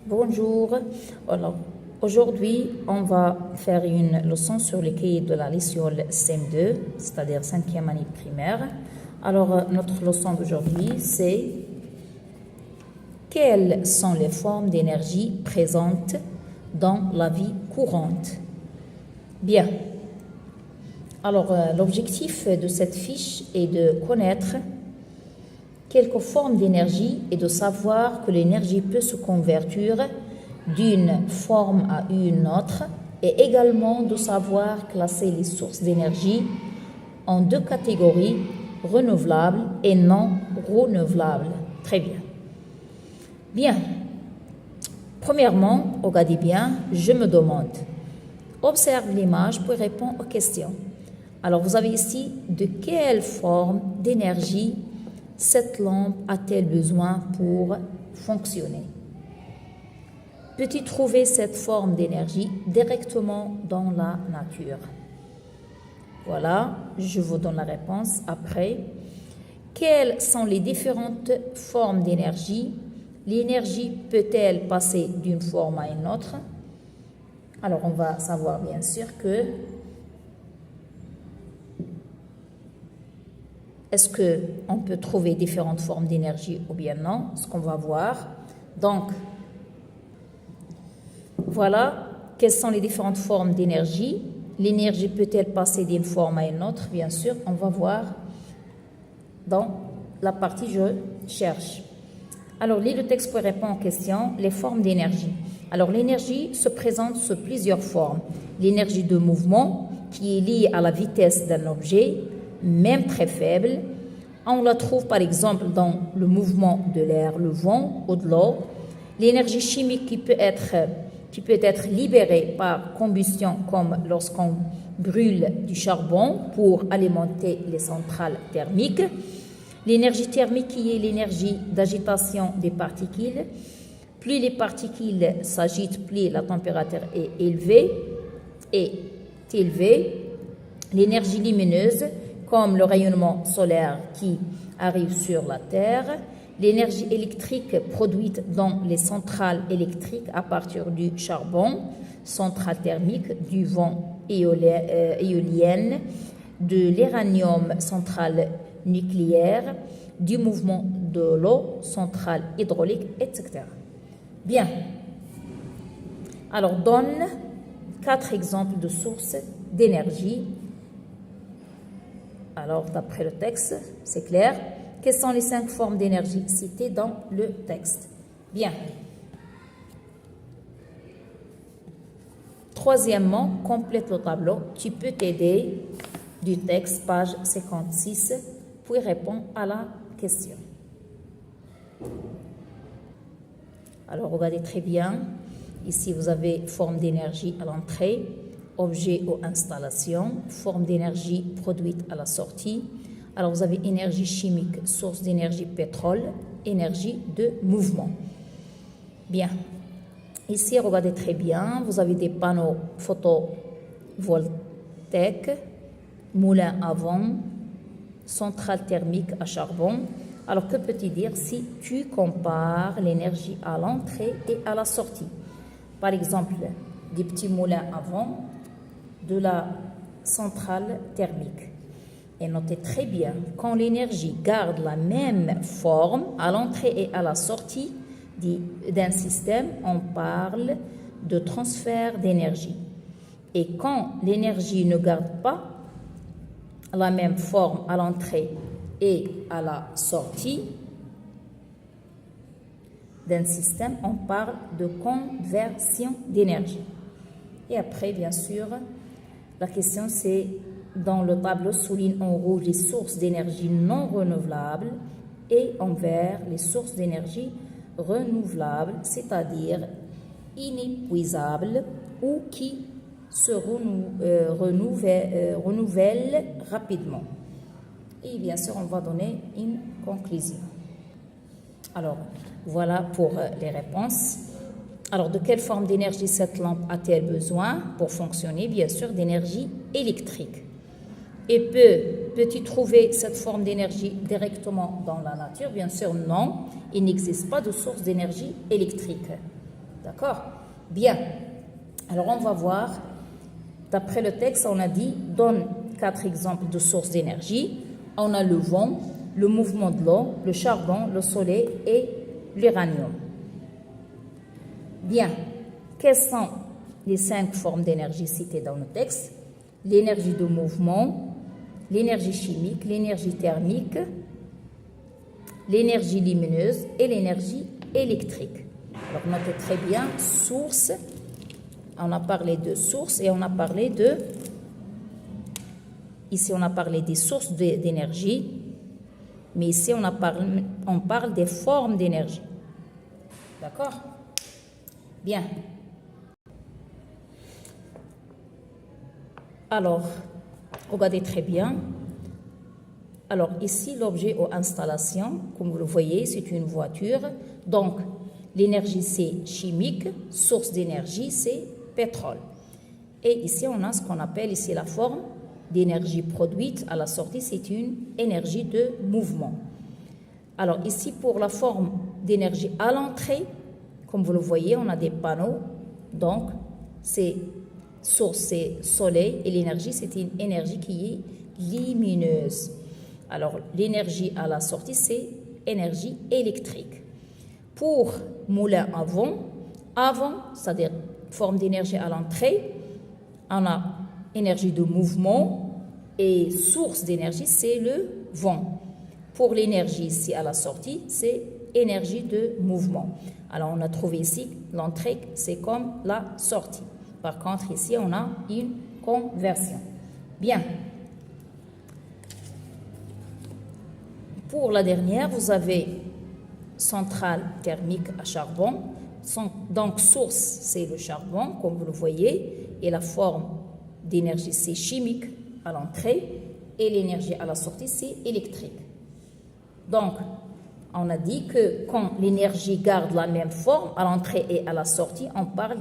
Bonjour. Alors, aujourd'hui, on va faire une leçon sur les cahiers de la leçon CM2, c'est-à-dire 5e année primaire. Alors, notre leçon d'aujourd'hui, c'est quelles sont les formes d'énergie présentes dans la vie courante? Bien. Alors, l'objectif de cette fiche est de connaître quelques formes d'énergie et de savoir que l'énergie peut se convertir d'une forme à une autre et également de savoir classer les sources d'énergie en deux catégories, renouvelables et non renouvelables. Très bien. Bien. Premièrement, regardez bien, je me demande. Observe l'image pour répondre aux questions. Alors, vous avez ici de quelle forme d'énergie cette lampe a-t-elle besoin pour fonctionner? Peux-tu trouver cette forme d'énergie directement dans la nature? Voilà, je vous donne la réponse après. Quelles sont les différentes formes d'énergie? L'énergie peut-elle passer d'une forme à une autre? Alors, on va savoir bien sûr que est-ce qu'on peut trouver différentes formes d'énergie ou bien non? Ce qu'on va voir. Donc, voilà, quelles sont les différentes formes d'énergie? L'énergie peut-elle passer d'une forme à une autre? Bien sûr, on va voir dans la partie « Je cherche ». Alors, lis le texte pour répondre aux questions. Les formes d'énergie. Alors, l'énergie se présente sous plusieurs formes. L'énergie de mouvement, qui est liée à la vitesse d'un objet, même très faible. On la trouve par exemple dans le mouvement de l'air, le vent ou de l'eau. L'énergie chimique qui peut être libérée par combustion, comme lorsqu'on brûle du charbon pour alimenter les centrales thermiques. L'énergie thermique qui est l'énergie d'agitation des particules. Plus les particules s'agitent, plus la température est élevée. L'énergie lumineuse, comme le rayonnement solaire qui arrive sur la Terre, l'énergie électrique produite dans les centrales électriques à partir du charbon, centrales thermiques, du vent éolienne, de l'uranium, centrale nucléaire, du mouvement de l'eau, centrale hydraulique, etc. Bien. Alors, donne 4 exemples de sources d'énergie. Alors, d'après le texte, c'est clair. Quelles sont les 5 formes d'énergie citées dans le texte? Bien. Troisièmement, complète le tableau. Tu peux t'aider du texte, page 56, pour répondre à la question. Alors, regardez très bien. Ici, vous avez forme d'énergie à l'entrée, objet ou installation, forme d'énergie produite à la sortie. Alors, vous avez énergie chimique, source d'énergie pétrole, énergie de mouvement. Bien. Ici, regardez très bien, vous avez des panneaux photovoltaïques, moulins à vent, centrale thermique à charbon. Alors, que peux-tu dire si tu compares l'énergie à l'entrée et à la sortie? Par exemple, des petits moulins à vent de la centrale thermique. Et notez très bien, quand l'énergie garde la même forme à l'entrée et à la sortie d'un système, on parle de transfert d'énergie. Et quand l'énergie ne garde pas la même forme à l'entrée et à la sortie d'un système, on parle de conversion d'énergie. Et après, bien sûr, la question c'est, dans le tableau, souligne en rouge les sources d'énergie non renouvelables et en vert les sources d'énergie renouvelables, c'est-à-dire inépuisables ou qui se renouvellent rapidement. Et bien sûr, on va donner une conclusion. Alors, voilà pour les réponses. Alors, de quelle forme d'énergie cette lampe a-t-elle besoin pour fonctionner? Bien sûr, d'énergie électrique. Et peux-tu trouver cette forme d'énergie directement dans la nature? Bien sûr, non. Il n'existe pas de source d'énergie électrique. D'accord? Bien. Alors, on va voir. D'après le texte, on a dit, donne 4 exemples de sources d'énergie. On a le vent, le mouvement de l'eau, le charbon, le soleil et l'uranium. Bien. Quelles sont les 5 formes d'énergie citées dans le texte? L'énergie de mouvement, l'énergie chimique, l'énergie thermique, l'énergie lumineuse et l'énergie électrique. Alors, notez très bien, source. On a parlé de sources et on a parlé de... Ici, on a parlé des sources d'énergie, mais ici, on parle des formes d'énergie. D'accord? Bien. Alors, regardez très bien. Alors, ici, l'objet ou installation, comme vous le voyez, c'est une voiture. Donc, l'énergie, c'est chimique. Source d'énergie, c'est pétrole. Et ici, on a ce qu'on appelle ici la forme d'énergie produite à la sortie, c'est une énergie de mouvement. Alors ici, pour la forme d'énergie à l'entrée, comme vous le voyez, on a des panneaux. Donc, c'est source, c'est soleil, et l'énergie, c'est une énergie qui est lumineuse. Alors, l'énergie à la sortie, c'est énergie électrique. Pour moulin à vent, c'est-à-dire forme d'énergie à l'entrée, on a énergie de mouvement et source d'énergie, c'est le vent. Pour l'énergie ici à la sortie, c'est énergie de mouvement. Alors, on a trouvé ici, l'entrée, c'est comme la sortie. Par contre, ici, on a une conversion. Bien. Pour la dernière, vous avez centrale thermique à charbon. Donc, source, c'est le charbon, comme vous le voyez, et la forme d'énergie, c'est chimique à l'entrée, et l'énergie à la sortie, c'est électrique. Donc, on a dit que quand l'énergie garde la même forme à l'entrée et à la sortie, on parle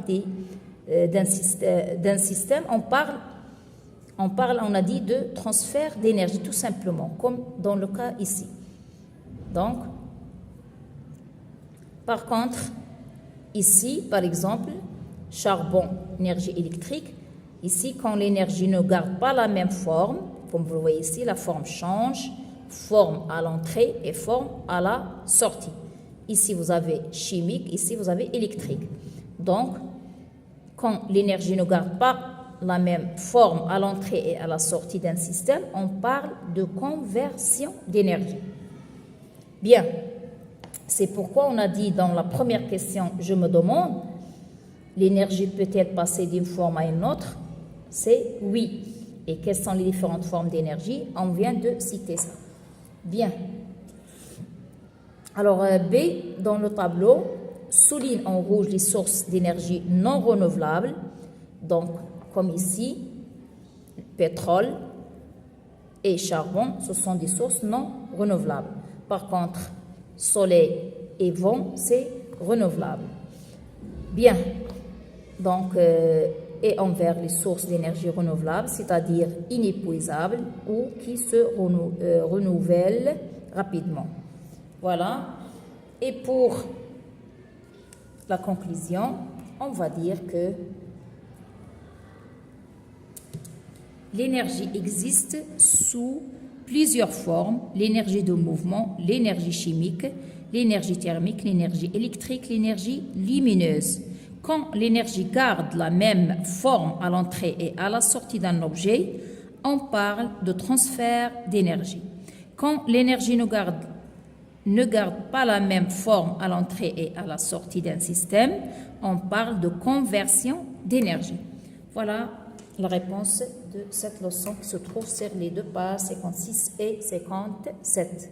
d'un système, on a dit de transfert d'énergie, tout simplement, comme dans le cas ici. Donc, par contre, ici, par exemple, charbon, énergie électrique, ici, quand l'énergie ne garde pas la même forme, comme vous le voyez ici, la forme change, forme à l'entrée et forme à la sortie. Ici, vous avez chimique, ici, vous avez électrique. Donc, quand l'énergie ne garde pas la même forme à l'entrée et à la sortie d'un système, on parle de conversion d'énergie. Bien, c'est pourquoi on a dit dans la première question, je me demande, l'énergie peut-elle passer d'une forme à une autre? C'est oui. Et quelles sont les différentes formes d'énergie? On vient de citer ça. Bien. Alors, B, dans le tableau, souligne en rouge les sources d'énergie non renouvelables. Donc, comme ici, pétrole et charbon, ce sont des sources non renouvelables. Par contre, soleil et vent, c'est renouvelable. Bien. Donc, et envers les sources d'énergie renouvelables, c'est-à-dire inépuisables ou qui se renouvellent rapidement. Voilà. Et pour la conclusion, on va dire que l'énergie existe sous plusieurs formes, l'énergie de mouvement, l'énergie chimique, l'énergie thermique, l'énergie électrique, l'énergie lumineuse. Quand l'énergie garde la même forme à l'entrée et à la sortie d'un objet, on parle de transfert d'énergie. Quand l'énergie ne garde pas la même forme à l'entrée et à la sortie d'un système, on parle de conversion d'énergie. Voilà la réponse de cette leçon qui se trouve sur les 2 pages 56 et 57.